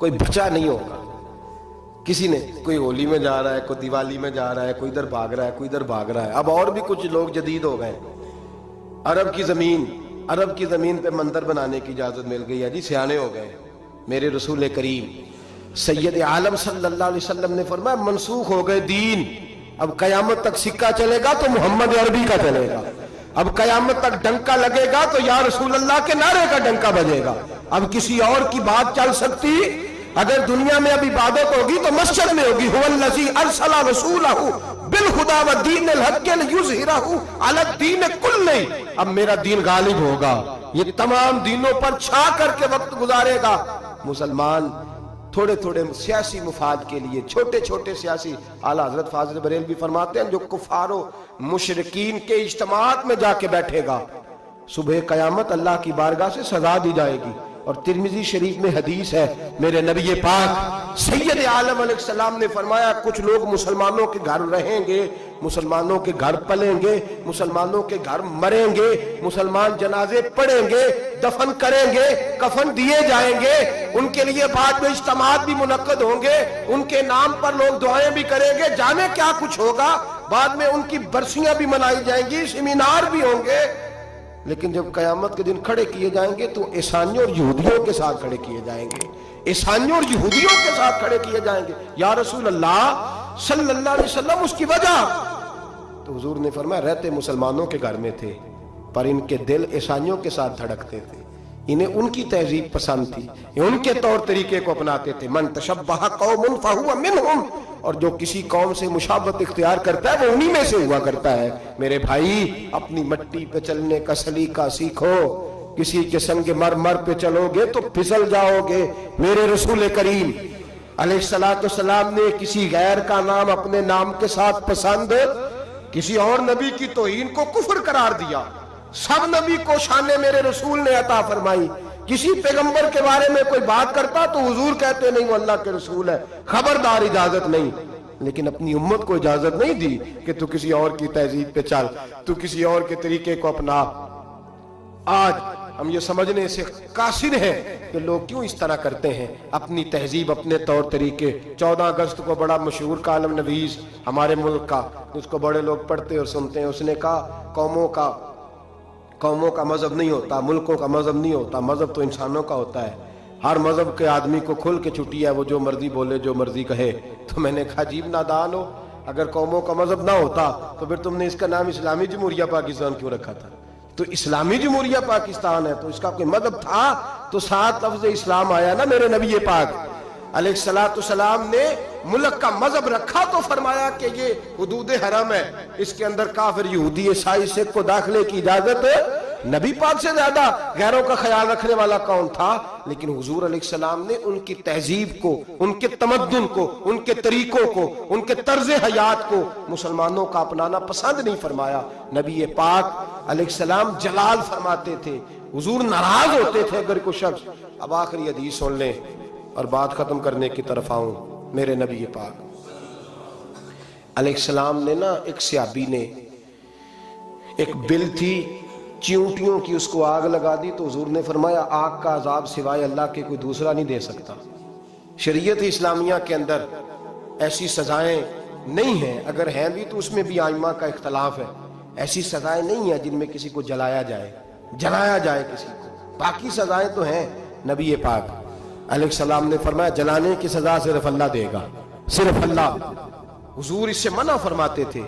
کوئی بچا نہیں ہوگا. کسی نے کوئی ہولی میں جا رہا ہے, کوئی دیوالی میں جا رہا ہے, کوئی ادھر بھاگ رہا ہے, کوئی ادھر بھاگ رہا ہے. اب اور بھی کچھ لوگ جدید ہو گئے. عرب کی زمین پہ مندر بنانے کی اجازت مل گئی ہے جی, سیانے ہو گئے. میرے رسول کریم سید عالم صلی اللہ علیہ وسلم نے فرمایا منسوخ ہو گئے دین. اب قیامت تک سکہ چلے گا تو محمد عربی کا چلے گا. اب قیامت تک ڈنکا لگے گا تو یا رسول اللہ کے نعرے کا ڈنکا بجے گا. اب کسی اور کی بات چل سکتی؟ اگر دنیا میں اب عبادت ہوگی تو مسجد میں ہوگی. هو الذی ارسل رسولہ بالہدی ودین الحق لیظہرہ علی الدین کلہ. اب میرا دین غالب ہوگا, یہ تمام دینوں پر چھا کر کے وقت گزارے گا. مسلمان تھوڑے تھوڑے سیاسی مفاد کے لیے, چھوٹے چھوٹے سیاسی, اعلیٰ حضرت فاضل بریلوی فرماتے ہیں جو کفار و مشرکین کے اجتماعات میں جا کے بیٹھے گا, صبح قیامت اللہ کی بارگاہ سے سزا دی جائے گی. اور ترمذی شریف میں حدیث ہے, میرے نبی پاک سید عالم علیہ السلام نے فرمایا کچھ لوگ مسلمانوں کے گھر رہیں گے, مسلمانوں کے گھر پلیں گے, مسلمانوں کے گھر مریں گے, مسلمان جنازے پڑھیں گے, دفن کریں گے, کفن دیے جائیں گے, ان کے لیے بعد میں اجتماعات بھی منعقد ہوں گے, ان کے نام پر لوگ دعائیں بھی کریں گے, جانے کیا کچھ ہوگا, بعد میں ان کی برسیاں بھی منائی جائیں گی, سیمینار بھی ہوں گے. لیکن جب قیامت کے دن کھڑے کیے جائیں گے تو عیسائیوں اور یہودیوں کے ساتھ کھڑے کیے جائیں گے, عیسائیوں اور یہودیوں کے ساتھ کھڑے کیے جائیں گے. یا رسول اللہ صلی اللہ علیہ وسلم اس کی وجہ؟ تو حضور نے فرمایا رہتے مسلمانوں کے گھر میں تھے پر ان کے دل عیسائیوں کے ساتھ دھڑکتے تھے, انہیں ان کی تہذیب پسند تھی, ان کے طور طریقے کو اپناتے تھے. من تشبہ قوم فہو منہم, اور جو کسی قوم سے مشابہت اختیار کرتا ہے وہ انہی میں سے ہوا کرتا ہے. میرے بھائی اپنی مٹی پہ چلنے کا سلیقہ سیکھو, کسی کے سنگ مرمر پہ چلو گے تو پھسل جاؤ گے. میرے رسول کریم علیہ السلام نے کسی غیر کا نام اپنے نام کے ساتھ پسند, کسی اور نبی کی توہین کو کفر قرار دیا. سب نبی کو شان میرے رسول نے عطا فرمائی. کسی پیغمبر کے بارے میں کوئی بات کرتا تو حضور کہتے نہیں وہ اللہ کے رسول ہے, خبردار اجازت نہیں. لیکن اپنی امت کو اجازت نہیں دی کہ تو کسی اور کی تہذیب پہ چل, تو کسی اور کے طریقے کو اپنا. آج ہم یہ سمجھنے سے قاصر ہیں کہ لوگ کیوں اس طرح کرتے ہیں, اپنی تہذیب اپنے طور طریقے. 14 اگست کو بڑا مشہور کالم نویس ہمارے ملک کا, اس کو بڑے لوگ پڑھتے اور سنتے ہیں, اس نے کہا قوموں کا مذہب نہیں ہوتا, ملکوں کا مذہب نہیں ہوتا, مذہب تو انسانوں کا ہوتا ہے. ہر مذہب کے آدمی کو کھل کے چھٹی ہے, وہ جو مرضی بولے جو مرضی کہے. تو میں نے کہا عجیب نادان ہو, اگر قوموں کا مذہب نہ ہوتا تو پھر تم نے اس کا نام اسلامی جمہوریہ پاکستان کیوں رکھا تھا؟ تو اسلامی جمہوریہ پاکستان ہے تو اس کا کوئی مذہب تھا تو 7 لفظ اسلام آیا نا. میرے نبی پاک علیہ السلام نے ملک کا مذہب رکھا تو فرمایا کہ یہ حدود حرم ہے, اس کے اندر کافر یہودی عیسائی سکھ کو داخلے کی اجازت ہے. نبی پاک سے زیادہ غیروں کا خیال رکھنے والا کون تھا؟ لیکن حضور علیہ السلام نے ان کی تہذیب کو, ان کے تمدن کو, ان کے طریقوں کو, ان کے طرز حیات کو مسلمانوں کا اپنانا پسند نہیں فرمایا. نبی پاک علیہ السلام جلال فرماتے تھے, حضور ناراض ہوتے تھے اگر کوئی شخص. اب آخری حدیث سن لیں اور بات ختم کرنے کی طرف آؤں. میرے نبی پاک علیہ السلام نے نا, ایک صحابی نے ایک بل تھی چیونٹیوں کی, اس کو آگ لگا دی تو حضور نے فرمایا آگ کا عذاب سوائے اللہ کے کوئی دوسرا نہیں دے سکتا. شریعت اسلامیہ کے اندر ایسی سزائیں نہیں ہیں, اگر ہیں بھی تو اس میں بھی ائمہ کا اختلاف ہے. ایسی سزائیں نہیں ہیں جن میں کسی کو جلایا جائے کسی کو. باقی سزائیں تو ہیں. نبی پاک علیہ السلام نے فرمایا جلانے کی سزا صرف اللہ دے گا, صرف اللہ. حضور اس سے منع فرماتے تھے.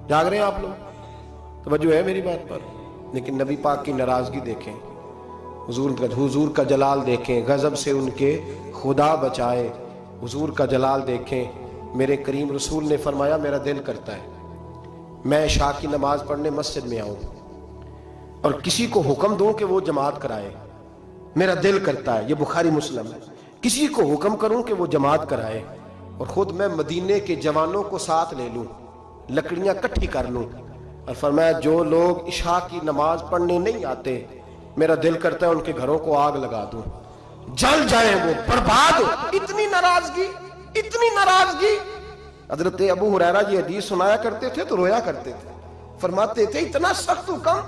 جاگ رہے ہیں آپ لوگ؟ توجہ ہے میری بات پر؟ لیکن نبی پاک کی ناراضگی دیکھیں, حضور کا جلال دیکھیں, غضب سے ان کے خدا بچائے. حضور کا جلال دیکھیں. میرے کریم رسول نے فرمایا میرا دل کرتا ہے میں عشاء کی نماز پڑھنے مسجد میں آؤں اور کسی کو حکم دوں کہ وہ جماعت کرائے. میرا دل کرتا ہے, یہ بخاری مسلم ہے, کسی کو حکم کروں کہ وہ جماعت کرائے اور خود میں مدینے کے جوانوں کو ساتھ لے لوں, لکڑیاں کٹھی کر لوں. اور فرمایا جو لوگ عشاء کی نماز پڑھنے نہیں آتے میرا دل کرتا ہے ان کے گھروں کو آگ لگا دوں, جل جائیں وہ, برباد ہو. اتنی ناراضگی. حضرت ابو ہریرہ یہ حدیث سنایا کرتے تھے تو رویا کرتے تھے, فرماتے تھے اتنا سخت حکم.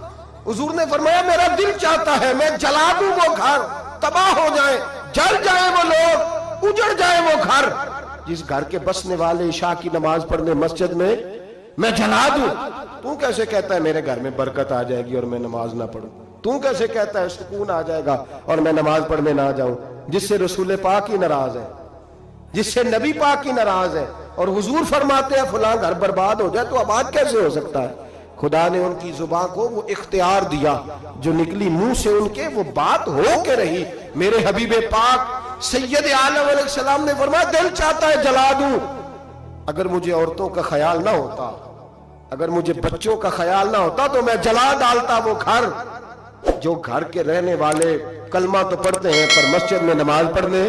حضور نے فرمایا میرا دل چاہتا ہے میں جلا دوں وہ گھر, تباہ ہو جائیں, جل جائیں وہ لوگ, اجڑ جائے وہ گھر جس گھر کے بسنے والے عشاء کی نماز پڑھنے مسجد میں جلا دوں. تو کیسے کہتا ہے میرے گھر میں برکت آ جائے گی اور میں نماز نہ پڑھوں؟ تو کیسے کہتا ہے سکون آ جائے گا اور میں نماز پڑھنے نہ جاؤں؟ جس سے رسول پاک ہی ناراض ہے، جس سے نبی پاک ہی ناراض ہے، اور حضور فرماتے ہیں فلاں گھر برباد ہو جائے، تو اب کیسے ہو سکتا ہے؟ خدا نے ان کی زبان کو وہ اختیار دیا، جو نکلی منہ سے ان کے وہ بات ہو کے رہی. میرے حبیب پاک سید عالم علیہ السلام نے فرمایا دل چاہتا ہے جلا دوں. اگر مجھے عورتوں کا خیال نہ ہوتا، اگر مجھے بچوں کا خیال نہ ہوتا تو میں جلا ڈالتا وہ گھر. جو گھر کے رہنے والے کلمہ تو پڑھتے ہیں پر مسجد میں نماز پڑھنے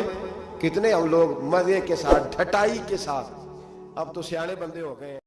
کتنے ہم لوگ مزے کے ساتھ ٹھٹائی کے ساتھ. اب تو سیانے بندے ہو گئے ہیں.